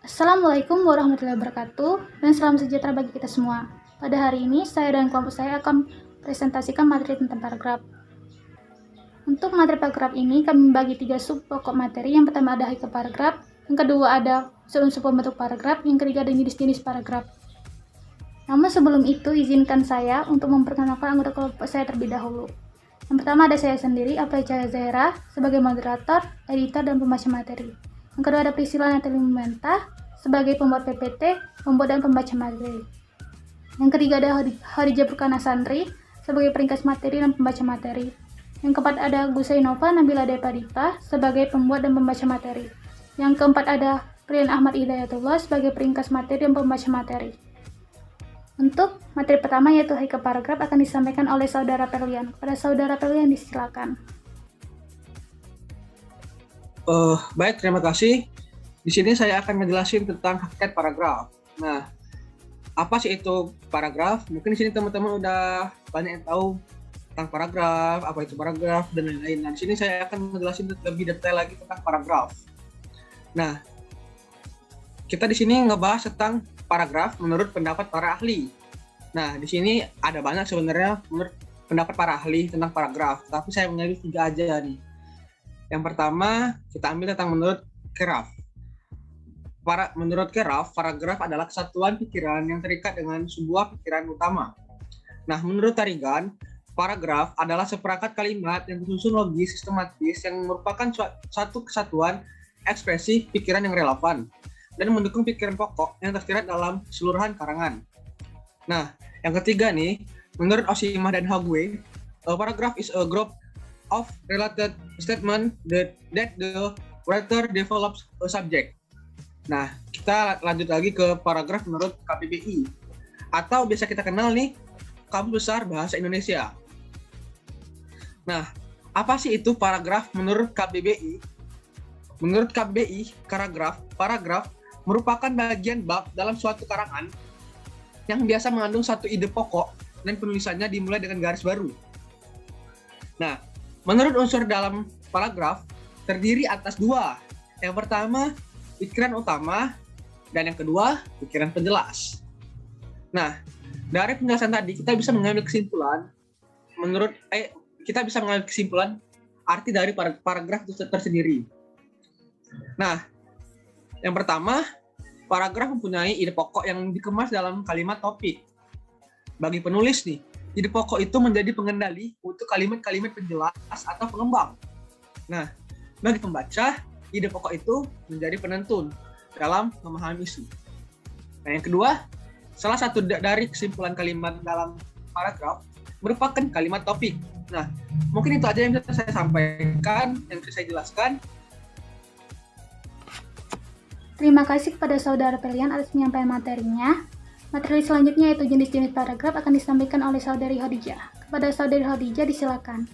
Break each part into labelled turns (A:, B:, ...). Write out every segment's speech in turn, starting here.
A: Assalamualaikum warahmatullahi wabarakatuh, dan salam sejahtera bagi kita semua. Pada hari ini, saya dan kelompok saya akan presentasikan materi tentang paragraf. Untuk materi paragraf ini, kami membagi 3 sub pokok materi. Yang pertama ada hakikat paragraf, yang kedua ada unsur-unsur pembentuk paragraf, yang ketiga ada jenis-jenis paragraf. Namun sebelum itu, izinkan saya untuk memperkenalkan anggota kelompok saya terlebih dahulu. Yang pertama ada saya sendiri, April Cahaya Zahira, sebagai moderator, editor, dan pembaca materi. Yang kedua ada Priscilla Nathalie Mumenta sebagai pembuat PPT, pembuat dan pembaca materi. Yang ketiga ada Hadijah Purkana Sandri sebagai peringkas materi dan pembaca materi. Yang keempat ada Gusainova Nabila Depadita sebagai pembuat dan pembaca materi. Yang keempat ada Rian Ahmad Hidayatullah sebagai peringkas materi dan pembaca materi. Untuk materi pertama yaitu hakikat paragraf akan disampaikan oleh Saudara Perlian. Pada Saudara Perlian disilakan.
B: Baik, terima kasih. Di sini saya akan menjelaskan tentang hakikat paragraf. Nah, apa sih itu paragraf? Mungkin di sini teman-teman udah banyak yang tahu tentang paragraf, apa itu paragraf, dan lain-lain. Nah, di sini saya akan menjelaskan lebih detail lagi tentang paragraf. Nah, kita di sini ngebahas tentang paragraf menurut pendapat para ahli. Nah, di sini ada banyak sebenarnya menurut pendapat para ahli tentang paragraf, tapi saya mengambil 3 aja nih. Yang pertama, kita ambil tentang menurut Keraf. Menurut Keraf, paragraf adalah kesatuan pikiran yang terikat dengan sebuah pikiran utama. Nah, menurut Tarigan, paragraf adalah seperangkat kalimat yang disusun logis, sistematis, yang merupakan satu kesatuan ekspresi pikiran yang relevan dan mendukung pikiran pokok yang tersirat dalam keseluruhan karangan. Nah, yang ketiga nih, menurut Oshima dan Hague, a paragraph is a group of related statement that the writer develops a subject. Nah, kita lanjut lagi ke paragraf menurut KBBI, atau biasa kita kenal nih, Kamus Besar Bahasa Indonesia. Nah, apa sih itu paragraf menurut KBBI? Menurut KBBI, paragraf merupakan bagian bab dalam suatu karangan yang biasa mengandung satu ide pokok dan penulisannya dimulai dengan garis baru. Nah, menurut unsur dalam paragraf terdiri atas 2. Yang pertama, pikiran utama, dan yang kedua, pikiran penjelas. Nah, dari penjelasan tadi kita bisa mengambil kesimpulan arti dari paragraf itu tersendiri. Nah, yang pertama, paragraf mempunyai ide pokok yang dikemas dalam kalimat topik. Bagi penulis nih, ide pokok itu menjadi pengendali untuk kalimat-kalimat penjelas atau pengembang. Nah, bagi pembaca, ide pokok itu menjadi penentu dalam memahami isu. Nah, yang kedua, salah satu dari kesimpulan kalimat dalam paragraf merupakan kalimat topik. Nah, mungkin itu aja yang bisa saya sampaikan, yang bisa saya jelaskan.
A: Terima kasih kepada Saudara Perlian atas penyampaian materinya. Materi selanjutnya yaitu jenis-jenis paragraf akan disampaikan oleh Saudari Hadijah. Kepada Saudari Hadijah disilakan.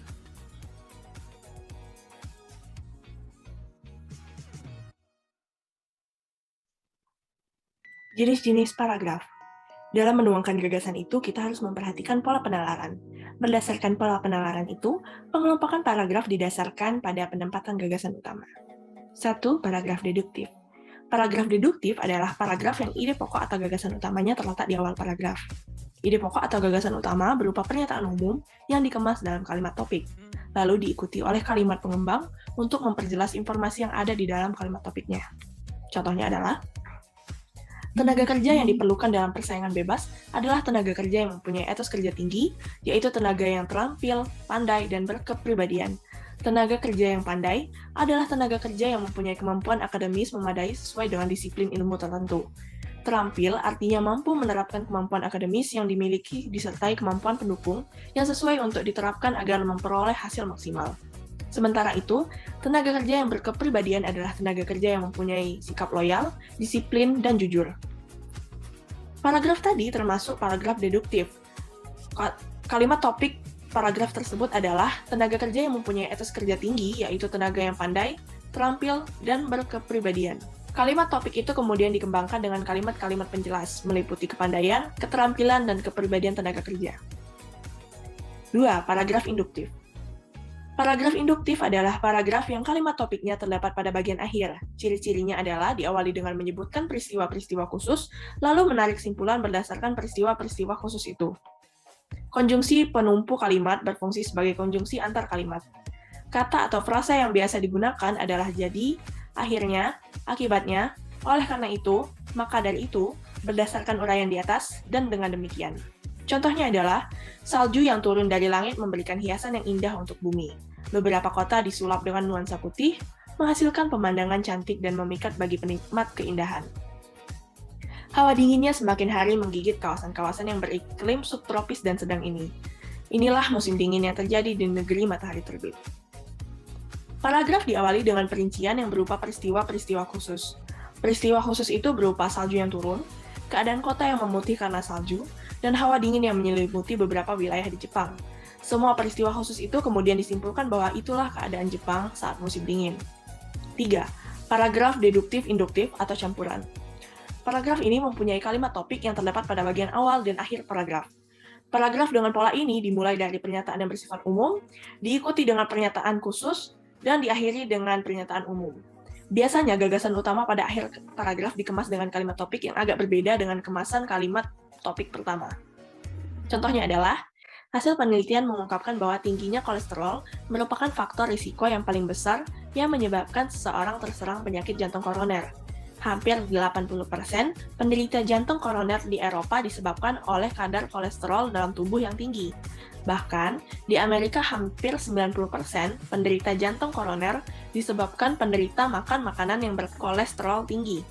C: Jenis-jenis paragraf. Dalam menuangkan gagasan itu, kita harus memperhatikan pola penalaran. Berdasarkan pola penalaran itu, pengelompokan paragraf didasarkan pada penempatan gagasan utama. 1. Paragraf deduktif. Paragraf deduktif adalah paragraf yang ide pokok atau gagasan utamanya terletak di awal paragraf. Ide pokok atau gagasan utama berupa pernyataan umum yang dikemas dalam kalimat topik, lalu diikuti oleh kalimat pengembang untuk memperjelas informasi yang ada di dalam kalimat topiknya. Contohnya adalah, tenaga kerja yang diperlukan dalam persaingan bebas adalah tenaga kerja yang mempunyai etos kerja tinggi, yaitu tenaga yang terampil, pandai, dan berkepribadian. Tenaga kerja yang pandai adalah tenaga kerja yang mempunyai kemampuan akademis memadai sesuai dengan disiplin ilmu tertentu. Terampil artinya mampu menerapkan kemampuan akademis yang dimiliki disertai kemampuan pendukung yang sesuai untuk diterapkan agar memperoleh hasil maksimal. Sementara itu, tenaga kerja yang berkepribadian adalah tenaga kerja yang mempunyai sikap loyal, disiplin, dan jujur. Paragraf tadi termasuk paragraf deduktif. Kalimat topik paragraf tersebut adalah tenaga kerja yang mempunyai etos kerja tinggi, yaitu tenaga yang pandai, terampil, dan berkepribadian. Kalimat topik itu kemudian dikembangkan dengan kalimat-kalimat penjelas, meliputi kepandaian, keterampilan, dan kepribadian tenaga kerja. 2. Paragraf induktif. Paragraf induktif adalah paragraf yang kalimat topiknya terdapat pada bagian akhir. Ciri-cirinya adalah diawali dengan menyebutkan peristiwa-peristiwa khusus, lalu menarik simpulan berdasarkan peristiwa-peristiwa khusus itu. Konjungsi penumpu kalimat berfungsi sebagai konjungsi antar kalimat. Kata atau frasa yang biasa digunakan adalah jadi, akhirnya, akibatnya, oleh karena itu, maka dari itu, berdasarkan uraian di atas, dan dengan demikian. Contohnya adalah, salju yang turun dari langit memberikan hiasan yang indah untuk bumi. Beberapa kota disulap dengan nuansa putih, menghasilkan pemandangan cantik dan memikat bagi penikmat keindahan. Hawa dinginnya semakin hari menggigit kawasan-kawasan yang beriklim subtropis dan sedang ini. Inilah musim dingin yang terjadi di negeri matahari terbit. Paragraf diawali dengan perincian yang berupa peristiwa-peristiwa khusus. Peristiwa khusus itu berupa salju yang turun, keadaan kota yang memutih karena salju, dan hawa dingin yang menyelimuti beberapa wilayah di Jepang. Semua peristiwa khusus itu kemudian disimpulkan bahwa itulah keadaan Jepang saat musim dingin. 3. Paragraf deduktif-induktif atau campuran. Paragraf ini mempunyai kalimat topik yang terdapat pada bagian awal dan akhir paragraf. Paragraf dengan pola ini dimulai dari pernyataan yang bersifat umum, diikuti dengan pernyataan khusus, dan diakhiri dengan pernyataan umum. Biasanya gagasan utama pada akhir paragraf dikemas dengan kalimat topik yang agak berbeda dengan kemasan kalimat topik pertama. Contohnya adalah, hasil penelitian mengungkapkan bahwa tingginya kolesterol merupakan faktor risiko yang paling besar yang menyebabkan seseorang terserang penyakit jantung koroner. Hampir 80% penderita jantung koroner di Eropa disebabkan oleh kadar kolesterol dalam tubuh yang tinggi. Bahkan, di Amerika hampir 90% penderita jantung koroner disebabkan penderita makan makanan yang berkolesterol tinggi.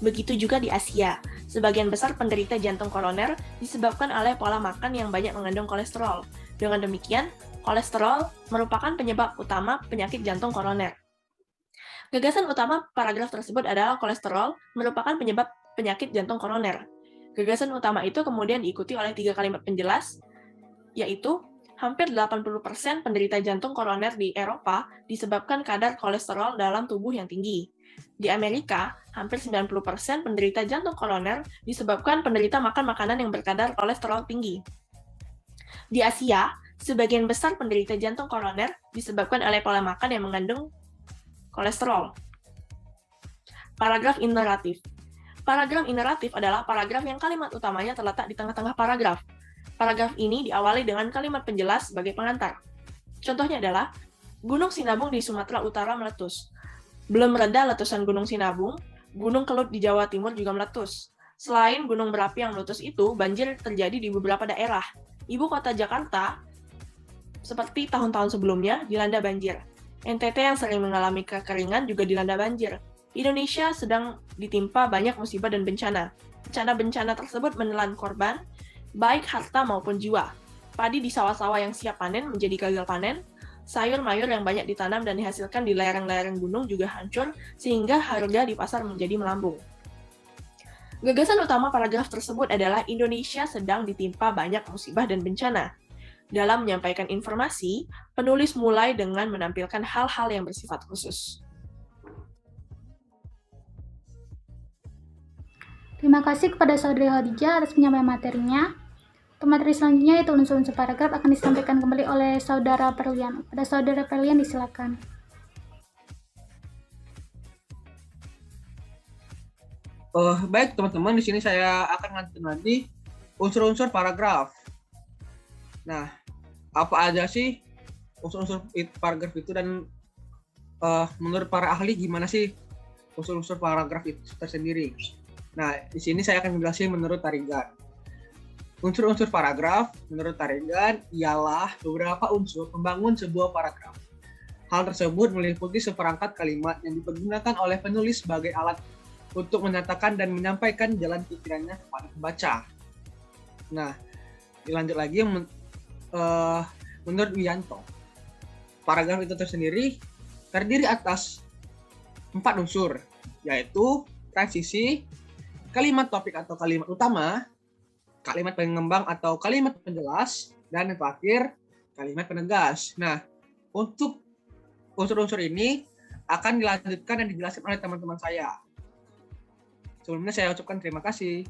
C: Begitu juga di Asia, sebagian besar penderita jantung koroner disebabkan oleh pola makan yang banyak mengandung kolesterol. Dengan demikian, kolesterol merupakan penyebab utama penyakit jantung koroner. Gagasan utama paragraf tersebut adalah kolesterol merupakan penyebab penyakit jantung koroner. Gagasan utama itu kemudian diikuti oleh 3 kalimat penjelas, yaitu hampir 80% penderita jantung koroner di Eropa disebabkan kadar kolesterol dalam tubuh yang tinggi. Di Amerika, hampir 90% penderita jantung koroner disebabkan penderita makan makanan yang berkadar kolesterol tinggi. Di Asia, sebagian besar penderita jantung koroner disebabkan oleh pola makan yang mengandung kolesterol. Paragraf ineratif. Paragraf ineratif adalah paragraf yang kalimat utamanya terletak di tengah-tengah paragraf. Paragraf ini diawali dengan kalimat penjelas sebagai pengantar. Contohnya adalah, Gunung Sinabung di Sumatera Utara meletus. Belum reda letusan Gunung Sinabung, Gunung Kelut di Jawa Timur juga meletus. Selain gunung berapi yang meletus itu, banjir terjadi di beberapa daerah. Ibu kota Jakarta, seperti tahun-tahun sebelumnya, dilanda banjir. NTT yang sering mengalami kekeringan juga dilanda banjir. Indonesia sedang ditimpa banyak musibah dan bencana. Bencana-bencana tersebut menelan korban, baik harta maupun jiwa. Padi di sawah-sawah yang siap panen menjadi gagal panen, sayur-mayur yang banyak ditanam dan dihasilkan di lereng-lereng gunung juga hancur, sehingga harga di pasar menjadi melambung. Gagasan utama paragraf tersebut adalah Indonesia sedang ditimpa banyak musibah dan bencana. Dalam menyampaikan informasi, penulis mulai dengan menampilkan hal-hal yang bersifat khusus.
A: Terima kasih kepada Saudari Khadijah atas penyampaian materinya. Untuk materi selanjutnya yaitu unsur-unsur paragraf akan disampaikan kembali oleh Saudara Perlian. Pada Saudara Perlian disilakan.
B: Baik teman-teman, di sini saya akan ngantin lagi unsur-unsur paragraf. Nah, apa aja sih unsur-unsur paragraf itu dan menurut para ahli gimana sih unsur-unsur paragraf itu tersendiri? Nah, di sini saya akan menjelaskan menurut Tarigan. Unsur-unsur paragraf menurut Tarigan ialah beberapa unsur membangun sebuah paragraf. Hal tersebut meliputi seperangkat kalimat yang dipergunakan oleh penulis sebagai alat untuk menyatakan dan menyampaikan jalan pikirannya kepada pembaca. Nah, dilanjut lagi menurut Wiyanto, paragraf itu tersendiri terdiri atas 4 unsur, yaitu transisi, kalimat topik atau kalimat utama, kalimat pengembang atau kalimat penjelas, dan yang terakhir, kalimat penegas. Nah, untuk unsur-unsur ini akan dilanjutkan dan dijelaskan oleh teman-teman saya. Sebelumnya saya ucapkan terima kasih.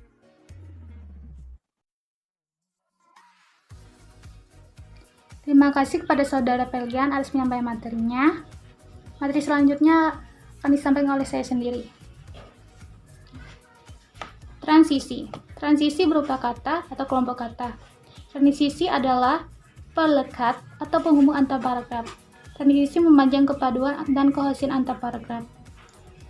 A: Terima kasih kepada Saudara Pelian atas penyampaian materinya. Materi selanjutnya akan disampaikan oleh saya sendiri. Transisi. Transisi berupa kata atau kelompok kata. Transisi adalah pelekat atau penghubung antar paragraf. Transisi memanjang kepaduan dan kohesian antar paragraf.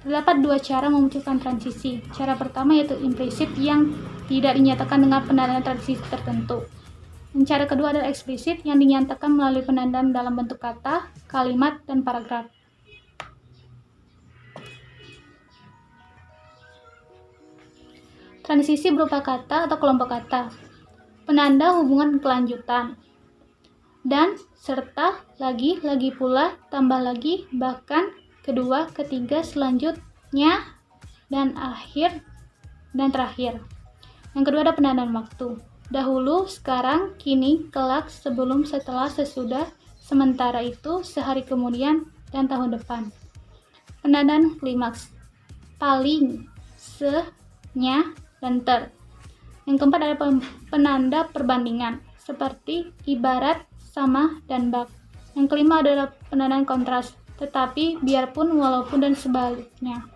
A: Terdapat dua cara memunculkan transisi. Cara pertama yaitu implisit yang tidak dinyatakan dengan penandaan transisi tertentu. Dan cara kedua adalah eksplisit yang dinyatakan melalui penandaan dalam bentuk kata, kalimat, dan paragraf. Transisi berupa kata atau kelompok kata. Penanda hubungan kelanjutan. Dan, serta, lagi pula, tambah lagi, bahkan, kedua, ketiga, selanjutnya, dan akhir, dan terakhir. Yang kedua ada penandaan waktu. Dahulu, sekarang, kini, kelak, sebelum, setelah, sesudah, sementara itu, sehari kemudian, dan tahun depan. Penandaan klimaks. Paling, se-nya, dan ter. Yang keempat ada penanda perbandingan, seperti ibarat, sama, dan bak. Yang kelima adalah penandaan kontras, tetapi, biarpun, walaupun, dan sebaliknya.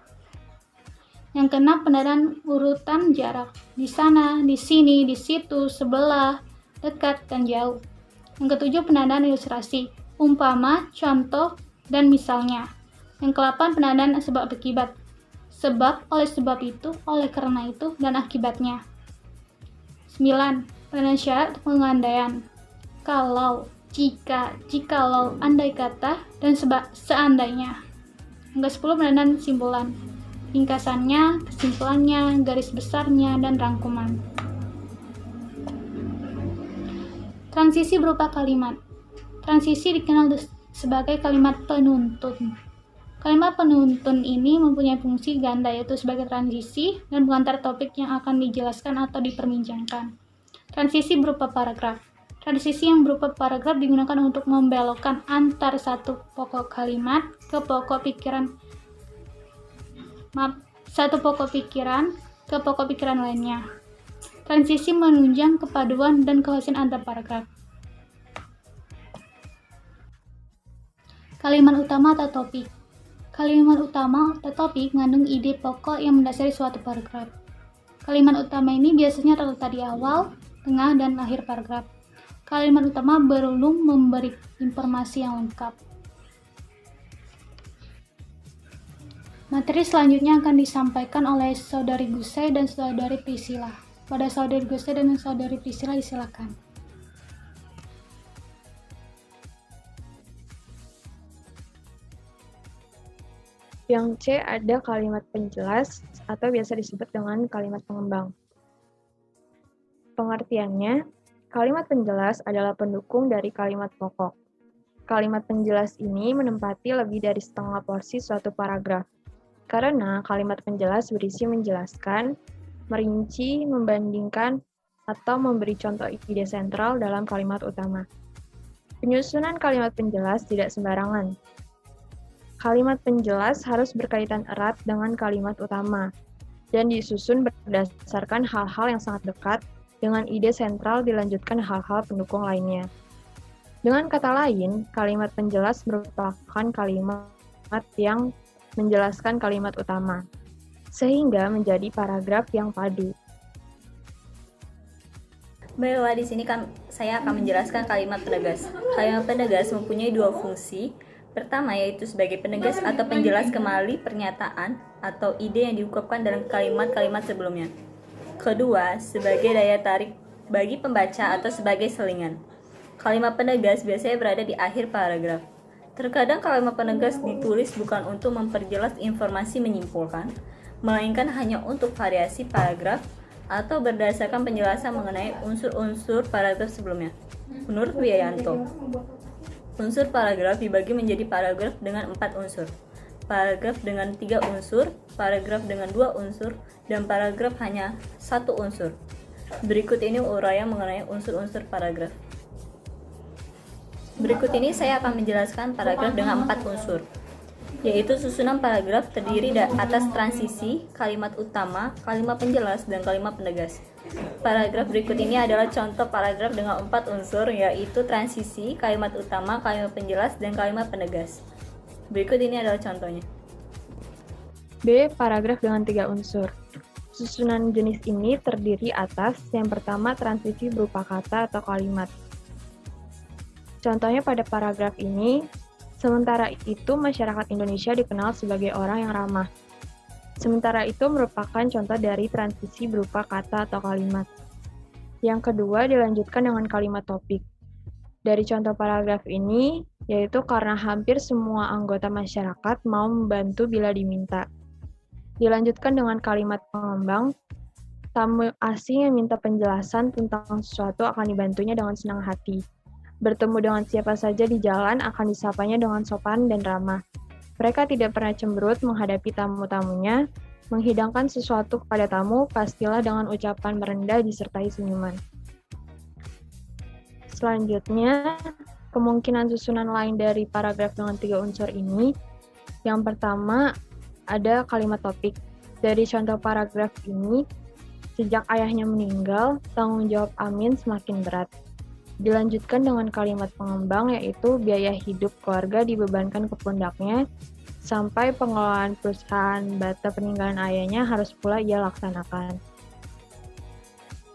A: Yang keenam penandaan urutan jarak, di sana, di sini, di situ, sebelah, dekat, dan jauh. Yang ketujuh penandaan ilustrasi, umpama, contoh, dan misalnya. Yang kedelapan penandaan sebab akibat, sebab, oleh sebab itu, oleh karena itu, dan akibatnya. 9. Penandaan syarat pengandaian, kalau, jika, jikalau, andai kata, dan seandainya. Yang ke-10 penandaan simpulan, ringkasannya, kesimpulannya, garis besarnya, dan rangkuman. Transisi berupa kalimat. Transisi dikenal sebagai kalimat penuntun. Kalimat penuntun ini mempunyai fungsi ganda, yaitu sebagai transisi dan pengantar topik yang akan dijelaskan atau diperbincangkan. Transisi berupa paragraf. Transisi yang berupa paragraf digunakan untuk membelokkan antar satu pokok kalimat ke pokok pikiran ke pokok pikiran lainnya. Transisi menunjang kepaduan dan kohesian antar paragraf. Kalimat utama atau topik. Kalimat utama atau topik mengandung ide pokok yang mendasari suatu paragraf. Kalimat utama ini biasanya terletak di awal, tengah, dan akhir paragraf. Kalimat utama belum memberi informasi yang lengkap. Materi selanjutnya akan disampaikan oleh Saudari Gusai dan Saudari Priscilla. Pada Saudari Gusai dan Saudari Priscilla disilakan.
D: Yang C ada kalimat penjelas atau biasa disebut dengan kalimat pengembang. Pengertiannya, kalimat penjelas adalah pendukung dari kalimat pokok. Kalimat penjelas ini menempati lebih dari setengah porsi suatu paragraf. Karena kalimat penjelas berisi menjelaskan, merinci, membandingkan, atau memberi contoh ide sentral dalam kalimat utama. Penyusunan kalimat penjelas tidak sembarangan. Kalimat penjelas harus berkaitan erat dengan kalimat utama, dan disusun berdasarkan hal-hal yang sangat dekat dengan ide sentral dilanjutkan hal-hal pendukung lainnya. Dengan kata lain, kalimat penjelas merupakan kalimat yang menjelaskan kalimat utama, sehingga menjadi paragraf yang padu.
E: Baiklah, di sini saya akan menjelaskan kalimat penegas. Kalimat penegas mempunyai dua fungsi. Pertama, yaitu sebagai penegas atau penjelas kembali pernyataan atau ide yang diungkapkan dalam kalimat-kalimat sebelumnya. Kedua, sebagai daya tarik bagi pembaca atau sebagai selingan. Kalimat penegas biasanya berada di akhir paragraf. Terkadang kalimat penegas ditulis bukan untuk memperjelas informasi menyimpulkan, melainkan hanya untuk variasi paragraf atau berdasarkan penjelasan mengenai unsur-unsur paragraf sebelumnya. Menurut Wijayanto, unsur paragraf dibagi menjadi paragraf dengan 4 unsur, paragraf dengan 3 unsur, paragraf dengan 2 unsur, dan paragraf hanya 1 unsur. Berikut ini uraian mengenai unsur-unsur paragraf. Berikut ini saya akan menjelaskan paragraf dengan 4 unsur. yaitu susunan paragraf terdiri atas transisi, kalimat utama, kalimat penjelas, dan kalimat penegas. Paragraf berikut ini adalah contoh paragraf dengan 4 unsur, yaitu transisi, kalimat utama, kalimat penjelas, dan kalimat penegas. Berikut ini adalah contohnya.
D: B. Paragraf dengan 3 unsur. Susunan jenis ini terdiri atas yang pertama transisi berupa kata atau kalimat. Contohnya pada paragraf ini, sementara itu masyarakat Indonesia dikenal sebagai orang yang ramah. Sementara itu merupakan contoh dari transisi berupa kata atau kalimat. Yang kedua dilanjutkan dengan kalimat topik. Dari contoh paragraf ini, yaitu karena hampir semua anggota masyarakat mau membantu bila diminta. Dilanjutkan dengan kalimat pengembang, tamu asing yang minta penjelasan tentang sesuatu akan dibantunya dengan senang hati. Bertemu dengan siapa saja di jalan akan disapanya dengan sopan dan ramah. Mereka tidak pernah cemberut menghadapi tamu-tamunya, menghidangkan sesuatu kepada tamu, pastilah dengan ucapan merendah disertai senyuman. Selanjutnya, kemungkinan susunan lain dari paragraf dengan 3 unsur ini. Yang pertama, ada kalimat topik. Dari contoh paragraf ini, sejak ayahnya meninggal, tanggung jawab Amin semakin berat. Dilanjutkan dengan kalimat pengembang, yaitu biaya hidup keluarga dibebankan ke pundaknya, sampai pengelolaan perusahaan bata peninggalan ayahnya harus pula ia laksanakan.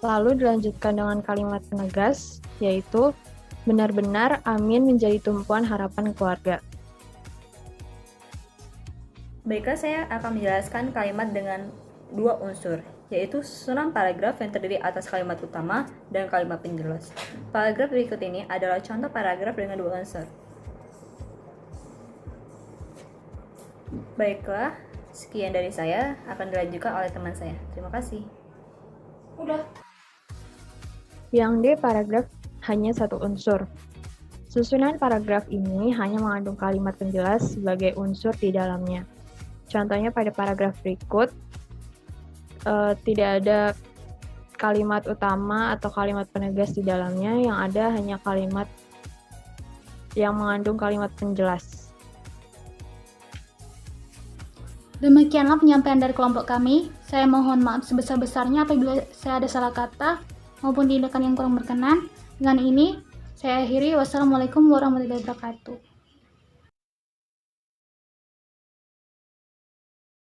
D: Lalu dilanjutkan dengan kalimat penegas, yaitu benar-benar Amin menjadi tumpuan harapan keluarga.
E: Baiklah, saya akan menjelaskan kalimat dengan 2 unsur, yaitu susunan paragraf yang terdiri atas kalimat utama dan kalimat penjelas. Paragraf berikut ini adalah contoh paragraf dengan 2 unsur. Baiklah, sekian dari saya, akan dilanjutkan oleh teman saya. Terima kasih.
D: Yang D, paragraf hanya 1 unsur. Susunan paragraf ini hanya mengandung kalimat penjelas sebagai unsur di dalamnya. Contohnya pada paragraf berikut, tidak ada kalimat utama atau kalimat penegas di dalamnya, yang ada hanya kalimat yang mengandung kalimat penjelas.
A: Demikianlah penyampaian dari kelompok kami. Saya mohon maaf sebesar-besarnya apabila saya ada salah kata maupun tindakan yang kurang berkenan. Dengan ini, saya akhiri. Wassalamualaikum warahmatullahi wabarakatuh.